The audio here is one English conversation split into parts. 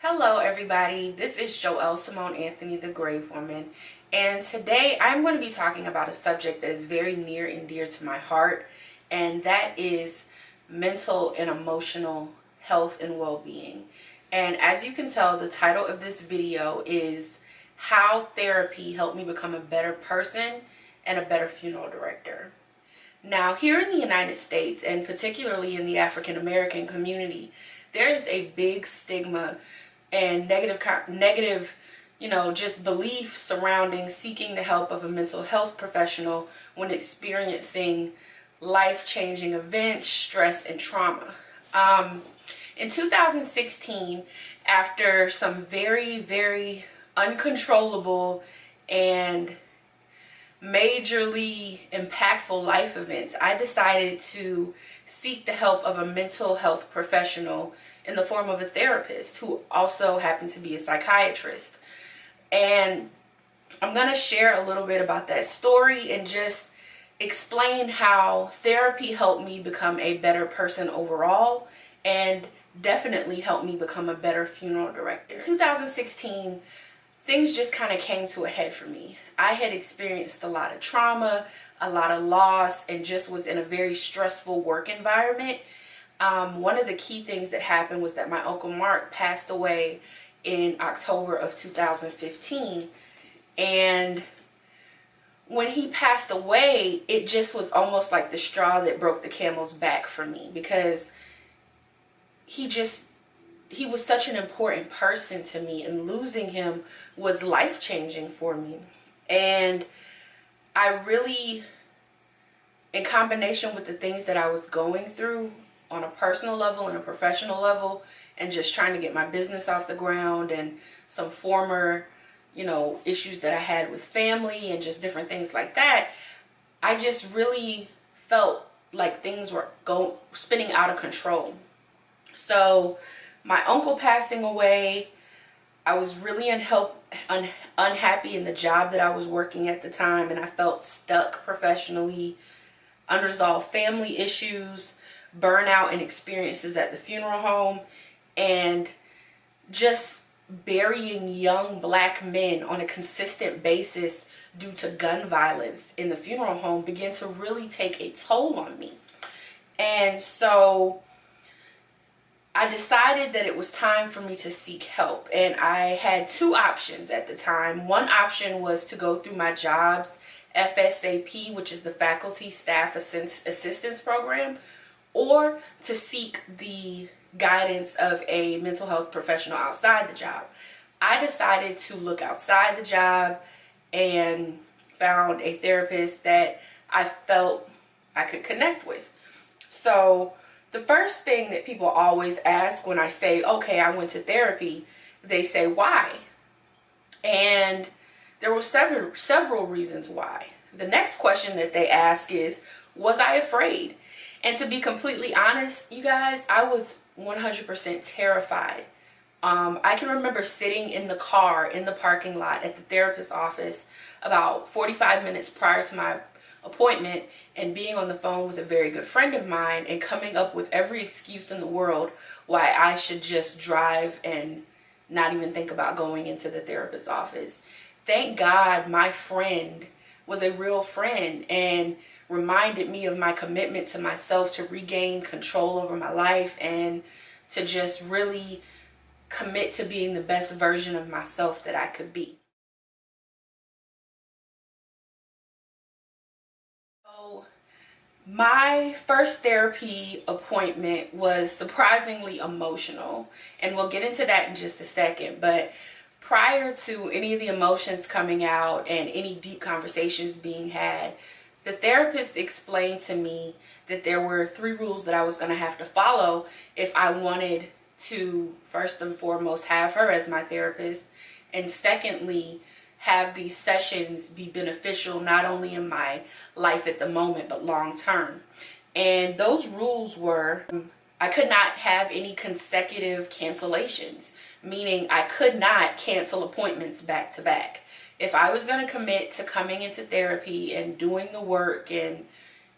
Hello everybody, this is Joelle Simone Anthony, the Grave Woman, and today I'm going to be talking about a subject that is very near and dear to my heart, and that is mental and emotional health and well-being. And as you can tell, the title of this video is How Therapy Helped Me Become a Better Person and a Better Funeral Director. Now, here in the United States, and particularly in the African American community, there is a big stigma and negative, just belief surrounding seeking the help of a mental health professional when experiencing life-changing events, stress, and trauma. In 2016, after some very, very uncontrollable and majorly impactful life events, I decided to seek the help of a mental health professional in the form of a therapist who also happened to be a psychiatrist. And I'm going to share a little bit about that story and just explain how therapy helped me become a better person overall and definitely helped me become a better funeral director. In 2016, things just kind of came to a head for me. I had experienced a lot of trauma, a lot of loss, and just was in a very stressful work environment. One of the key things that happened was that my Uncle Mark passed away in October of 2015. And when he passed away, it just was almost like the straw that broke the camel's back for me, because he was such an important person to me, and losing him was life-changing for me. And I really, in combination with the things that I was going through on a personal level and a professional level, and just trying to get my business off the ground, and some former, issues that I had with family and just different things like that, I just really felt like things were spinning out of control. So my uncle passing away, I was really unhappy in the job that I was working at the time, and I felt stuck professionally, unresolved family issues, burnout and experiences at the funeral home, and just burying young black men on a consistent basis due to gun violence in the funeral home began to really take a toll on me. And so I decided that it was time for me to seek help, and I had two options at the time. One option was to go through my job's FSAP, which is the Faculty Staff Assistance Program, or to seek the guidance of a mental health professional outside the job. I decided to look outside the job and found a therapist that I felt I could connect with. So the first thing that people always ask when I say, okay, I went to therapy, they say, why? And there were several reasons why. The next question that they ask is, was I afraid? And to be completely honest, you guys, I was 100% terrified. I can remember sitting in the car in the parking lot at the therapist's office about 45 minutes prior to my appointment, and being on the phone with a very good friend of mine and coming up with every excuse in the world why I should just drive and not even think about going into the therapist's office. Thank God my friend was a real friend and reminded me of my commitment to myself to regain control over my life and to just really commit to being the best version of myself that I could be. So my first therapy appointment was surprisingly emotional, and we'll get into that in just a second. But prior to any of the emotions coming out and any deep conversations being had, the therapist explained to me that there were 3 rules that I was going to have to follow if I wanted to, first and foremost, have her as my therapist, and secondly, have these sessions be beneficial not only in my life at the moment but long term. And those rules were, I could not have any consecutive cancellations, meaning I could not cancel appointments back to back. If I was going to commit to coming into therapy and doing the work and,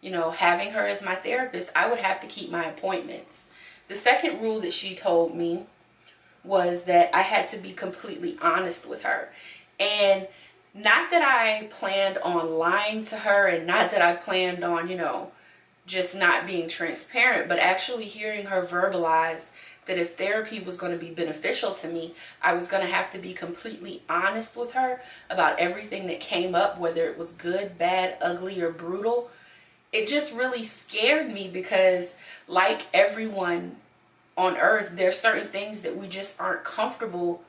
having her as my therapist, I would have to keep my appointments. The second rule that she told me was that I had to be completely honest with her. And not that I planned on lying to her, and not that I planned on, just not being transparent, but actually hearing her verbalize that if therapy was going to be beneficial to me, I was going to have to be completely honest with her about everything that came up, whether it was good, bad, ugly, or brutal. It just really scared me because, like everyone on earth, there's certain things that we just aren't comfortable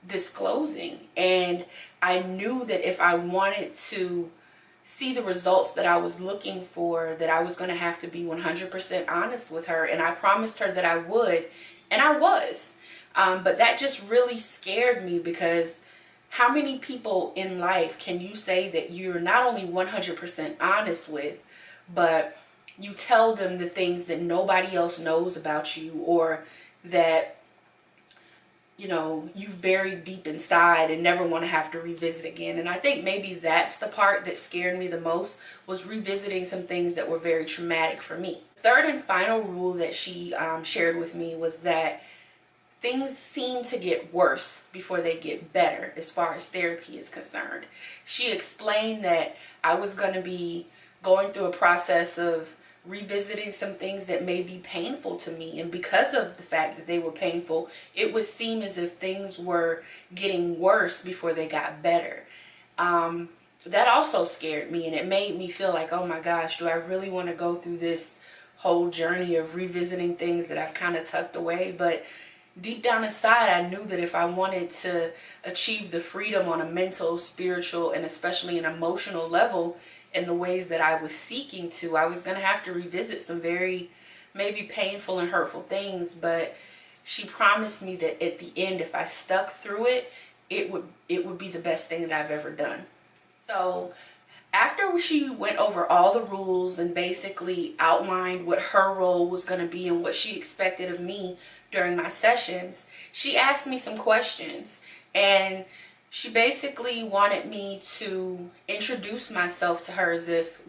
disclosing. And I knew that if I wanted to see the results that I was looking for, that I was going to have to be 100% honest with her. And I promised her that I would, and I was. But that just really scared me, because how many people in life can you say that you're not only 100% honest with, but you tell them the things that nobody else knows about you, or that you've buried deep inside and never want to have to revisit again. And I think maybe that's the part that scared me the most, was revisiting some things that were very traumatic for me. Third and final rule that she shared with me was that things seem to get worse before they get better as far as therapy is concerned. She explained that I was going to be going through a process of revisiting some things that may be painful to me, and because of the fact that they were painful, it would seem as if things were getting worse before they got better. That also scared me, and it made me feel like, oh my gosh, do I really want to go through this whole journey of revisiting things that I've kind of tucked away? But deep down inside, I knew that if I wanted to achieve the freedom on a mental, spiritual, and especially an emotional level in the ways that I was seeking to, I was going to have to revisit some very maybe painful and hurtful things. But she promised me that at the end, if I stuck through it, it would be the best thing that I've ever done. So after she went over all the rules and basically outlined what her role was going to be and what she expected of me during my sessions, she asked me some questions. And she basically wanted me to introduce myself to her as if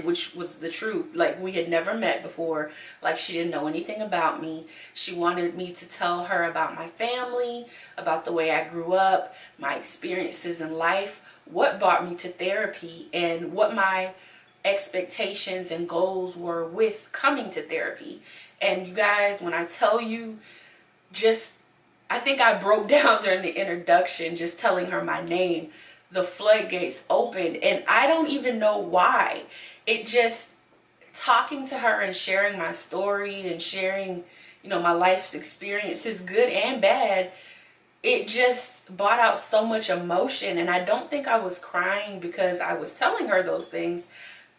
which was the truth, like we had never met before, like she didn't know anything about me. She wanted me to tell her about my family, about the way I grew up, my experiences in life, what brought me to therapy, and what my expectations and goals were with coming to therapy. And you guys, when I tell you, I think I broke down during the introduction, just telling her my name. The floodgates opened, and I don't even know why. It just, talking to her and sharing my story and sharing, my life's experiences, good and bad, it just brought out so much emotion. And I don't think I was crying because I was telling her those things.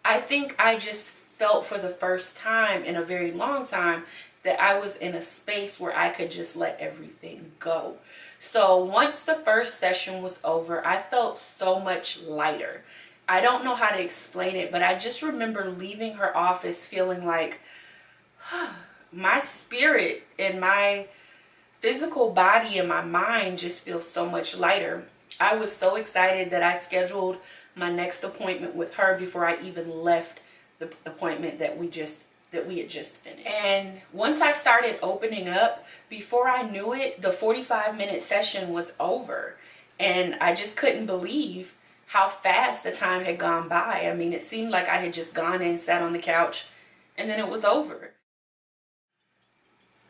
I think I just felt for the first time in a very long time that I was in a space where I could just let everything go. So once the first session was over, I felt so much lighter. I don't know how to explain it, but I just remember leaving her office feeling like my spirit and my physical body and my mind just feel so much lighter. I was so excited that I scheduled my next appointment with her before I even left the appointment that we had just finished. And once I started opening up, before I knew it, the 45-minute session was over. And I just couldn't believe how fast the time had gone by. I mean, it seemed like I had just gone in, sat on the couch, and then it was over.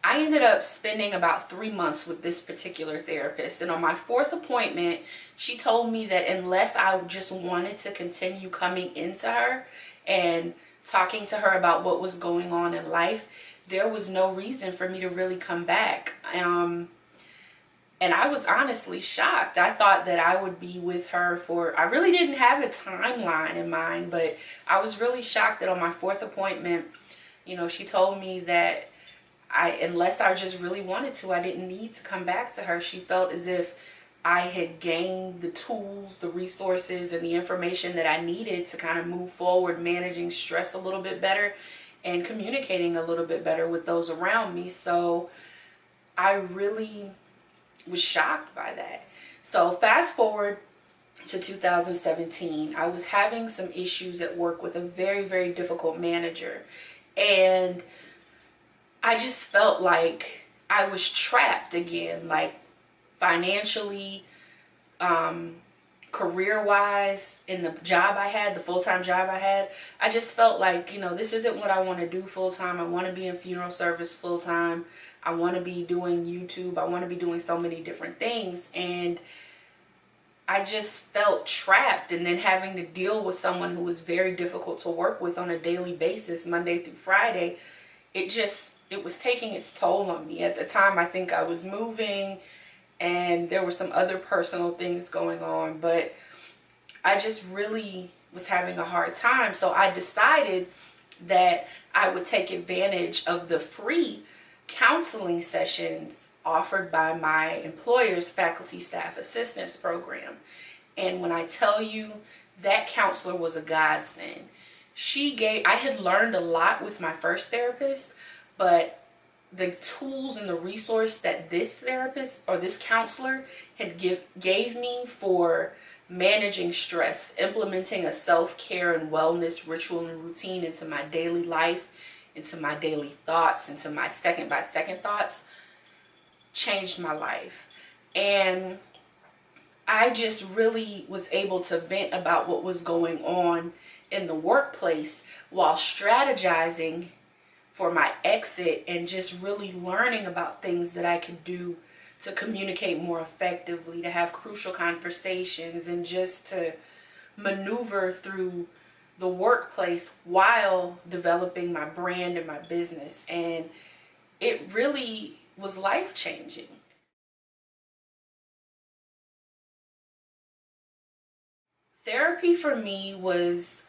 I ended up spending about 3 months with this particular therapist. And on my fourth appointment, she told me that unless I just wanted to continue coming into her and talking to her about what was going on in life, there was no reason for me to really come back. And I was honestly shocked. I thought that I would be with her I really didn't have a timeline in mind, but I was really shocked that on my fourth appointment, she told me that unless I just really wanted to, I didn't need to come back to her. She felt as if I had gained the tools, the resources, and the information that I needed to kind of move forward, managing stress a little bit better and communicating a little bit better with those around me. So I really was shocked by that. So fast forward to 2017, I was having some issues at work with a very, very difficult manager. And I just felt like I was trapped again, like financially, career-wise, in the job I had, the full-time job I had. I just felt like, this isn't what I want to do full-time. I want to be in funeral service full-time. I want to be doing YouTube. I want to be doing so many different things. And I just felt trapped, and then having to deal with someone who was very difficult to work with on a daily basis, Monday through Friday, it was taking its toll on me. At the time, I think I was moving, and there were some other personal things going on, but I just really was having a hard time. So I decided that I would take advantage of the free counseling sessions offered by my employer's faculty staff assistance program. And when I tell you, that counselor was a godsend. I had learned a lot with my first therapist, but the tools and the resource that this therapist or this counselor gave me for managing stress, implementing a self-care and wellness ritual and routine into my daily life, into my daily thoughts, into my second-by-second thoughts, changed my life. And I just really was able to vent about what was going on in the workplace while strategizing for my exit, and just really learning about things that I could do to communicate more effectively, to have crucial conversations, and just to maneuver through the workplace while developing my brand and my business. And it really was life-changing. Therapy for me was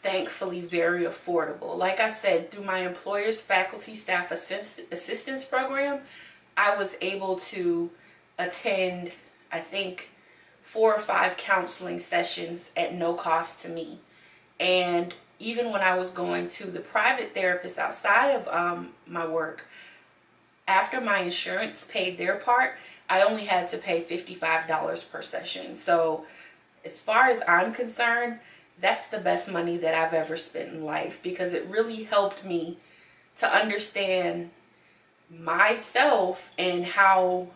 thankfully very affordable. Like I said, through my employer's faculty staff assistance program, I was able to attend, I think, 4 or 5 counseling sessions at no cost to me. And even when I was going to the private therapist outside of my work, after my insurance paid their part, I only had to pay $55 per session. So as far as I'm concerned, that's the best money that I've ever spent in life, because it really helped me to understand myself and how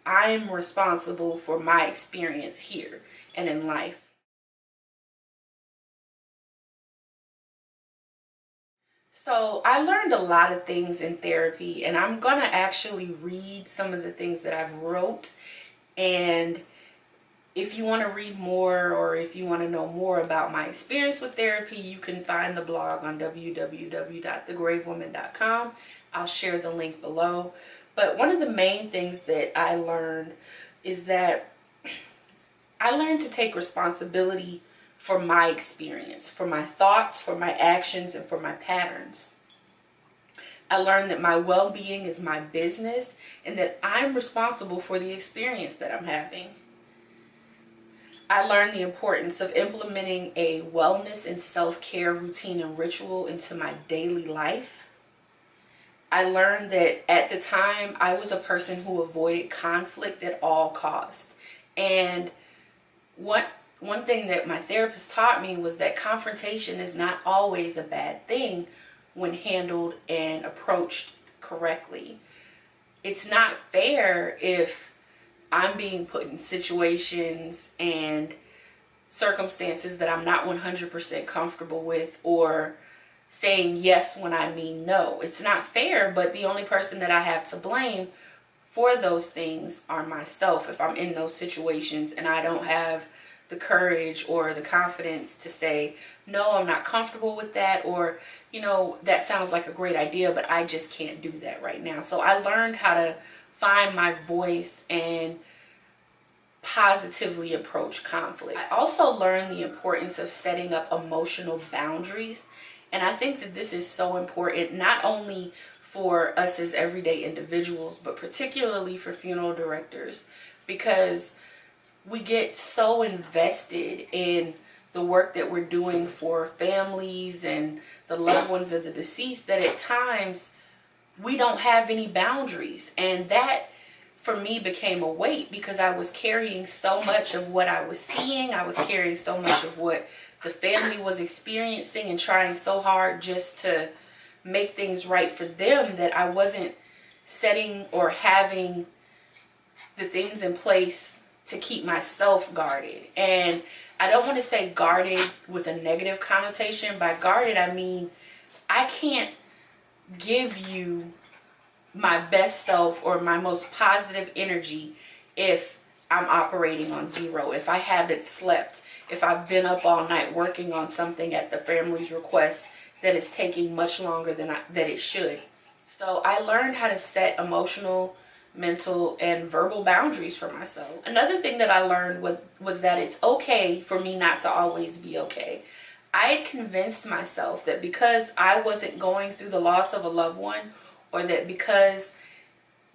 I'm responsible for my experience here and in life. So I learned a lot of things in therapy, and I'm going to actually read some of the things that I've wrote. And if you want to read more, or if you want to know more about my experience with therapy, you can find the blog on www.thegravewoman.com. I'll share the link below. But one of the main things that I learned is that I learned to take responsibility for my experience, for my thoughts, for my actions, and for my patterns. I learned that my well-being is my business, and that I'm responsible for the experience that I'm having. I learned the importance of implementing a wellness and self-care routine and ritual into my daily life. I learned that at the time I was a person who avoided conflict at all costs. And one thing that my therapist taught me was that confrontation is not always a bad thing when handled and approached correctly. It's not fair if I'm being put in situations and circumstances that I'm not 100% comfortable with, or saying yes when I mean no. It's not fair, but the only person that I have to blame for those things are myself if I'm in those situations and I don't have the courage or the confidence to say, no, I'm not comfortable with that, or, that sounds like a great idea, but I just can't do that right now. So I learned how to find my voice and positively approach conflict. I also learned the importance of setting up emotional boundaries. And I think that this is so important, not only for us as everyday individuals, but particularly for funeral directors, because we get so invested in the work that we're doing for families and the loved ones of the deceased that at times we don't have any boundaries. And that for me became a weight, because I was carrying so much of what I was seeing. I was carrying so much of what the family was experiencing, and trying so hard just to make things right for them, that I wasn't setting or having the things in place to keep myself guarded. And I don't want to say guarded with a negative connotation. By guarded, I mean I can't give you my best self or my most positive energy if I'm operating on zero, if I haven't slept, if I've been up all night working on something at the family's request that is taking much longer than that it should. So I learned how to set emotional, mental, and verbal boundaries for myself. Another thing that I learned was that it's okay for me not to always be okay. I had convinced myself that because I wasn't going through the loss of a loved one, or that because,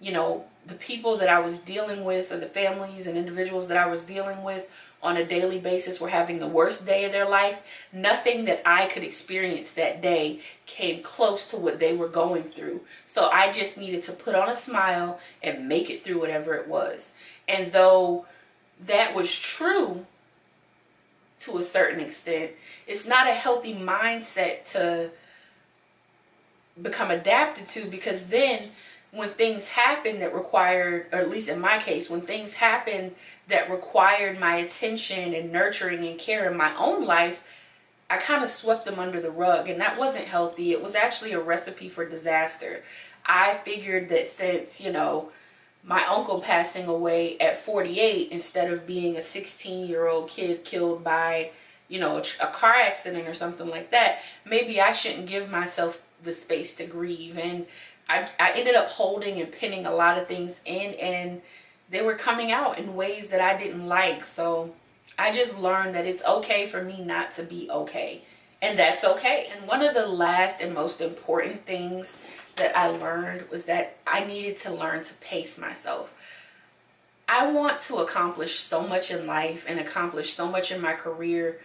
you know, the people that I was dealing with, or the families and individuals that I was dealing with on a daily basis, were having the worst day of their life, nothing that I could experience that day came close to what they were going through. So I just needed to put on a smile and make it through whatever it was. And though that was true to a certain extent, it's not a healthy mindset to become adapted to, because then when things happen that required, or at least in my case, when things happen that required my attention and nurturing and care in my own life, I kind of swept them under the rug, and that wasn't healthy. It was actually a recipe for disaster. I figured that since, you know, my uncle passing away at 48 instead of being a 16-year-old kid killed by, you know, a car accident or something like that, maybe I shouldn't give myself the space to grieve. And I ended up holding and pinning a lot of things in, and they were coming out in ways that I didn't like. So I just learned that it's okay for me not to be okay, and that's okay. And one of the last and most important things that I learned was that I needed to learn to pace myself. I want to accomplish so much in life and accomplish so much in my career,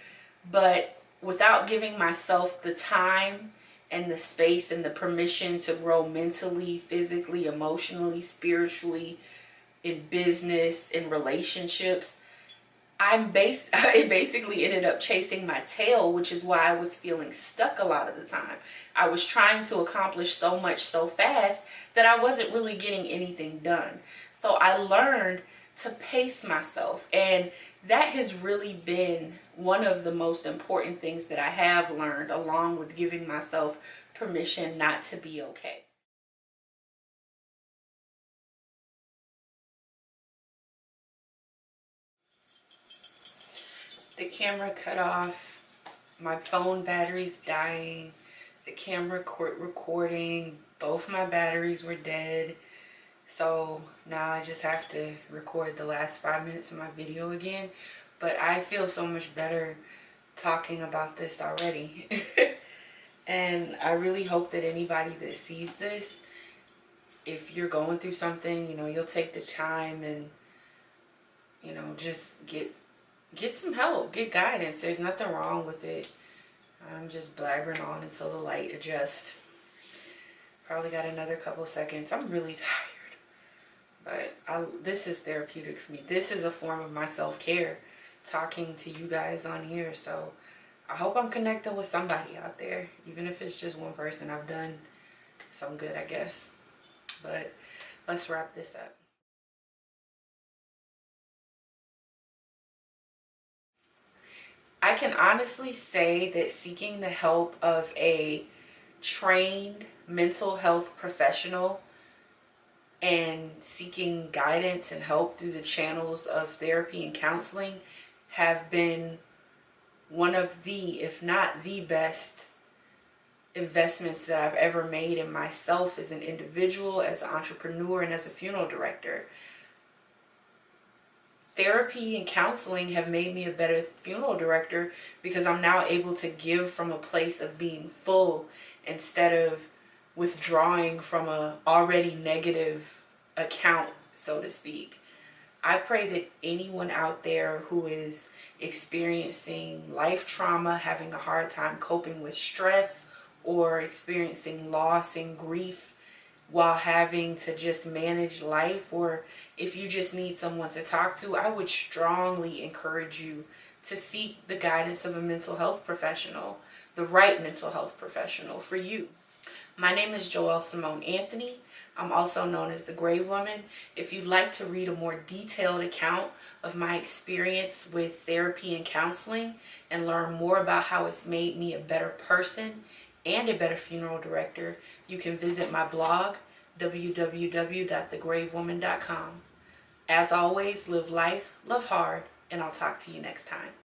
but without giving myself the time and the space and the permission to grow mentally, physically, emotionally, spiritually, in business, in relationships, it basically ended up chasing my tail, which is why I was feeling stuck a lot of the time. I was trying to accomplish so much so fast that I wasn't really getting anything done. So I learned to pace myself, and that has really been one of the most important things that I have learned, along with giving myself permission not to be okay. The camera cut off, my phone battery's dying, the camera quit recording, both my batteries were dead. So now I just have to record the last 5 minutes of my video again. But I feel so much better talking about this already. And I really hope that anybody that sees this, if you're going through something, you know, you'll take the time and, you know, just get some help, get guidance. There's nothing wrong with it. I'm just blabbering on until the light adjusts. Probably got another couple seconds. I'm really tired. But this is therapeutic for me. This is a form of my self-care, talking to you guys on here. So I hope I'm connecting with somebody out there. Even if it's just one person, I've done some good, I guess. But let's wrap this up. I can honestly say that seeking the help of a trained mental health professional and seeking guidance and help through the channels of therapy and counseling have been one of the, if not the best investments that I've ever made in myself as an individual, as an entrepreneur, and as a funeral director. Therapy and counseling have made me a better funeral director because I'm now able to give from a place of being full instead of withdrawing from a already negative account, so to speak. I pray that anyone out there who is experiencing life trauma, having a hard time coping with stress, or experiencing loss and grief while having to just manage life, or if you just need someone to talk to, I would strongly encourage you to seek the guidance of a mental health professional, the right mental health professional for you. My name is Joelle Simone Anthony. I'm also known as the Grave Woman. If you'd like to read a more detailed account of my experience with therapy and counseling and learn more about how it's made me a better person and a better funeral director, you can visit my blog, www.thegravewoman.com. As always, live life, love hard, and I'll talk to you next time.